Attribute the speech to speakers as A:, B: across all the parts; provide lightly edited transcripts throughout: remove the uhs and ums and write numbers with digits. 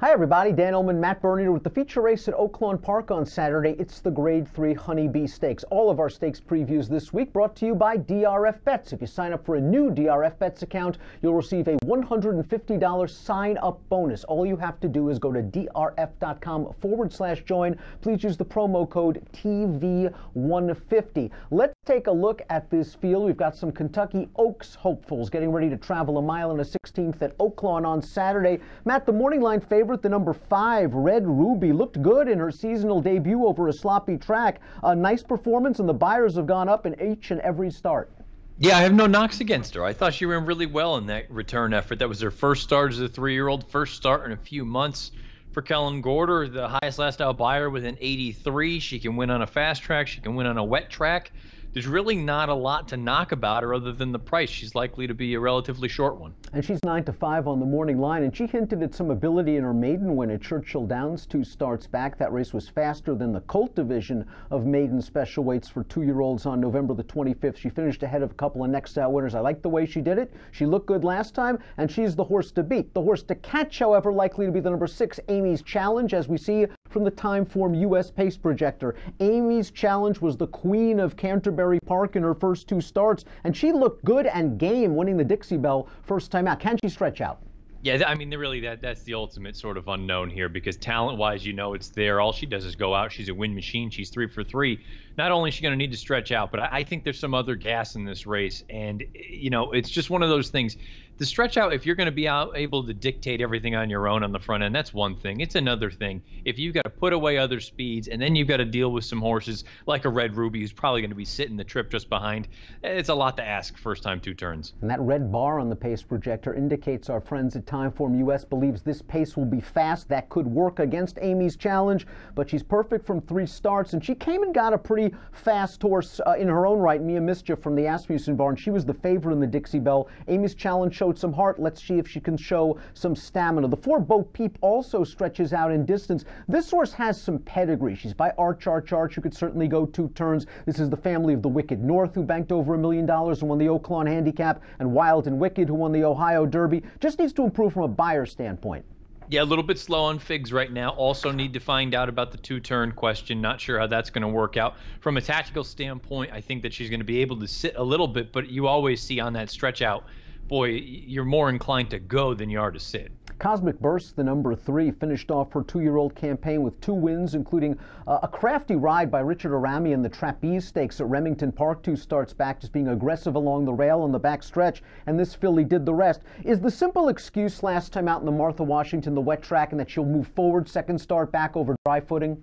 A: Hi everybody, Dan Illman, Matt Bernier with the feature race at Oaklawn Park on Saturday. It's the Grade 3 Honeybee Stakes. All of our stakes previews this week brought to you by DRF Bets. If you sign up for a new DRF Bets account, you'll receive a $150 sign-up bonus. All you have to do is go to drf.com/join. Please use the promo code TV150. Let's take a look at this field. We've got some Kentucky Oaks hopefuls getting ready to travel a mile and a 16th at Oaklawn on Saturday. Matt, the morning line favorite, the number 5, Red Ruby, looked good in her seasonal debut over a sloppy track. A nice performance, and the buyers have gone up in each and every start.
B: Yeah, I have no knocks against her. I thought she ran really well in that return effort. That was her first start as a 3-year-old, first start in a few months for Kellen Gorder, the highest last out buyer with an 83. She can win on a fast track. She can win on a wet track. There's really not a lot to knock about her other than the price. She's likely to be a relatively short one.
A: And she's 9-5 on the morning line, and she hinted at some ability in her maiden win at Churchill Downs 2 starts back. That race was faster than the Colt division of maiden special weights for 2-year-olds on November the 25th. She finished ahead of a couple of next out winners. I like the way she did it. She looked good last time, and she's the horse to beat. The horse to catch, however, likely to be the number 6, Amy's Challenge, as we see from the Timeform U.S. pace projector. Amy's Challenge was the queen of Canterbury Park in her first 2 starts, and she looked good and game, winning the Dixie Bell first time out. Can she stretch out?
B: Yeah, I mean, really, that's the ultimate sort of unknown here, because talent-wise, you know it's there. All she does is go out. She's a win machine. She's 3 for 3. Not only is she going to need to stretch out, but I think there's some other gas in this race, and, you know, it's just one of those things. The stretch out, if you're going to be able to dictate everything on your own on the front end, that's one thing. It's another thing if you've got to put away other speeds, and then you've got to deal with some horses like a Red Ruby who's probably going to be sitting the trip just behind. It's a lot to ask first time 2 turns.
A: And that red bar on the pace projector indicates our friends at Timeform US believes this pace will be fast. That could work against Amy's Challenge, but she's perfect from 3 starts, and she came and got a pretty fast horse in her own right, Mia Mischief from the Asmussen barn. She was the favorite in the Dixie Bell. Amy's Challenge showed some heart. Let's see if she can show some stamina. The 4 Bo Peep also stretches out in distance. This horse has some pedigree. She's by Arch, who could certainly go 2 turns. This is the family of the Wicked North, who banked over $1 million and won the Oaklawn Handicap, and Wild and Wicked, who won the Ohio Derby. Just needs to improve from a buyer standpoint.
B: Yeah, a little bit slow on figs right now. Also need to find out about the 2-turn question. Not sure how that's going to work out. From a tactical standpoint, I think that she's going to be able to sit a little bit, but you always see on that stretch out, boy, you're more inclined to go than you are to sit.
A: Cosmic Burst, the number 3, finished off her 2-year-old campaign with 2 wins, including a crafty ride by Richard Arami in the Trapeze Stakes at Remington Park 2 starts back, just being aggressive along the rail on the back stretch, and this filly did the rest. Is the simple excuse last time out in the Martha Washington, the wet track, and that she'll move forward second start back over dry footing?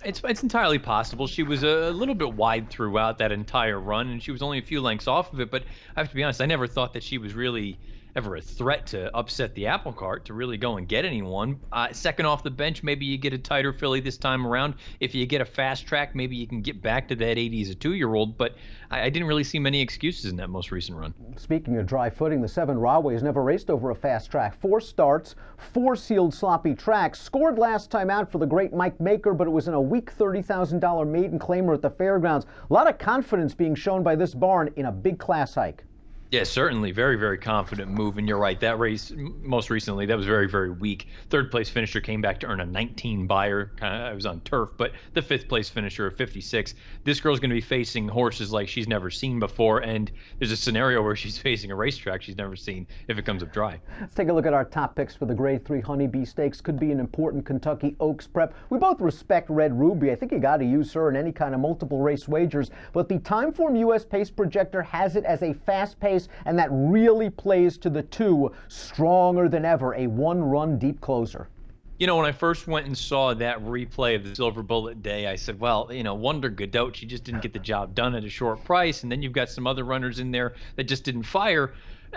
B: It's entirely possible. She was a little bit wide throughout that entire run, and she was only a few lengths off of it, but I have to be honest, I never thought that she was really ever a threat to upset the apple cart, to really go and get anyone. Second off the bench, maybe you get a tighter filly this time around. If you get a fast track, maybe you can get back to that 80 as a 2-year-old, but I didn't really see many excuses in that most recent run.
A: Speaking of dry footing, the 7 Rahway has never raced over a fast track. 4 starts, 4 sealed sloppy tracks. Scored last time out for the great Mike Maker, but it was in a weak $30,000 maiden claimer at the fairgrounds. A lot of confidence being shown by this barn in a big class hike.
B: Yeah, certainly. Very, very confident move. And you're right, that race most recently, that was very, very weak. 3rd place finisher came back to earn a 19 buyer. I was on turf, but the 5th place finisher of 56. This girl's going to be facing horses like she's never seen before. And there's a scenario where she's facing a racetrack she's never seen if it comes up dry.
A: Let's take a look at our top picks for the Grade 3 Honeybee Stakes. Could be an important Kentucky Oaks prep. We both respect Red Ruby. I think you got to use her in any kind of multiple race wagers. But the Timeform US pace projector has it as a fast pace, and that really plays to the 2, stronger than ever, a 1-run deep closer.
B: You know, when I first went and saw that replay of the Silver Bullet Day, I said, well, you know, Wonder Godot, she just didn't get the job done at a short price, and then you've got some other runners in there that just didn't fire.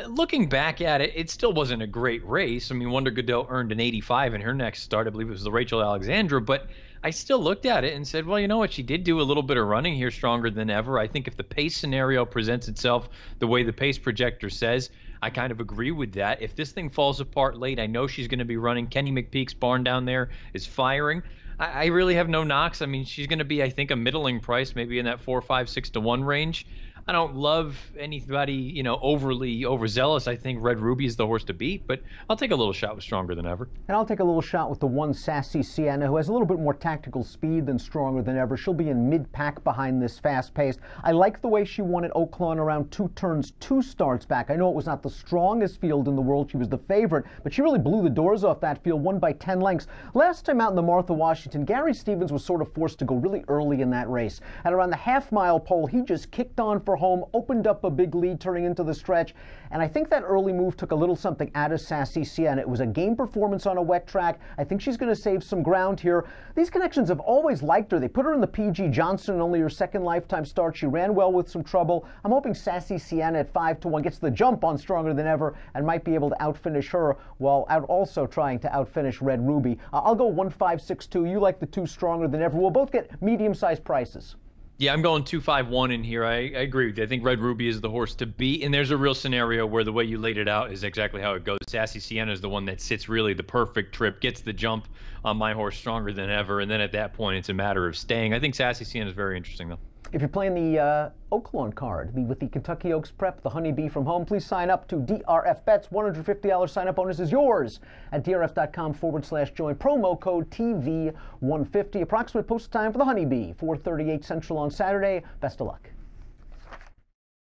B: Looking back at it, it still wasn't a great race. I mean, Wonder Godot earned an 85 in her next start. I believe it was the Rachel Alexandra, but I still looked at it and said, well, you know what? She did do a little bit of running here, stronger than ever. I think if the pace scenario presents itself the way the pace projector says, I kind of agree with that. If this thing falls apart late, I know she's going to be running. Kenny McPeak's barn down there is firing. I really have no knocks. I mean, she's going to be, I think, a middling price, maybe in that 4, 5, 6 to 1 range. I don't love anybody, overly overzealous. I think Red Ruby is the horse to beat, but I'll take a little shot with Stronger Than Ever.
A: And I'll take a little shot with the 1 Sassy Sienna, who has a little bit more tactical speed than Stronger Than Ever. She'll be in mid-pack behind this fast-paced. I like the way she won at Oaklawn around 2 turns, 2 starts back. I know it was not the strongest field in the world. She was the favorite, but she really blew the doors off that field, won by 10 lengths. Last time out in the Martha Washington, Gary Stevens was sort of forced to go really early in that race. At around the half-mile pole, he just kicked on for home, opened up a big lead turning into the stretch, and I think that early move took a little something out of Sassy Sienna. It was a game performance on a wet track. I think she's going to save some ground here. These connections have always liked her. They put her in the P.G. Johnson in only her second lifetime start. She ran well with some trouble. I'm hoping Sassy Sienna at 5-1 gets the jump on Stronger Than Ever and might be able to outfinish her while also trying to outfinish Red Ruby. I'll go 1-5-6-2. You like the 2 Stronger Than Ever. We'll both get medium-sized prices.
B: Yeah, I'm going 2-5-1 in here. I agree with you. I think Red Ruby is the horse to beat, and there's a real scenario where the way you laid it out is exactly how it goes. Sassy Sienna is the one that sits really the perfect trip, gets the jump on my horse Stronger Than Ever, and then at that point it's a matter of staying. I think Sassy Sienna is very interesting, though.
A: If you're playing the Oaklawn card with the Kentucky Oaks Prep, the Honeybee from home, please sign up to DRF Bets. $150 sign-up bonus is yours at drf.com/join. Promo code TV150. Approximate post time for the Honeybee, 4:38 Central on Saturday. Best of luck.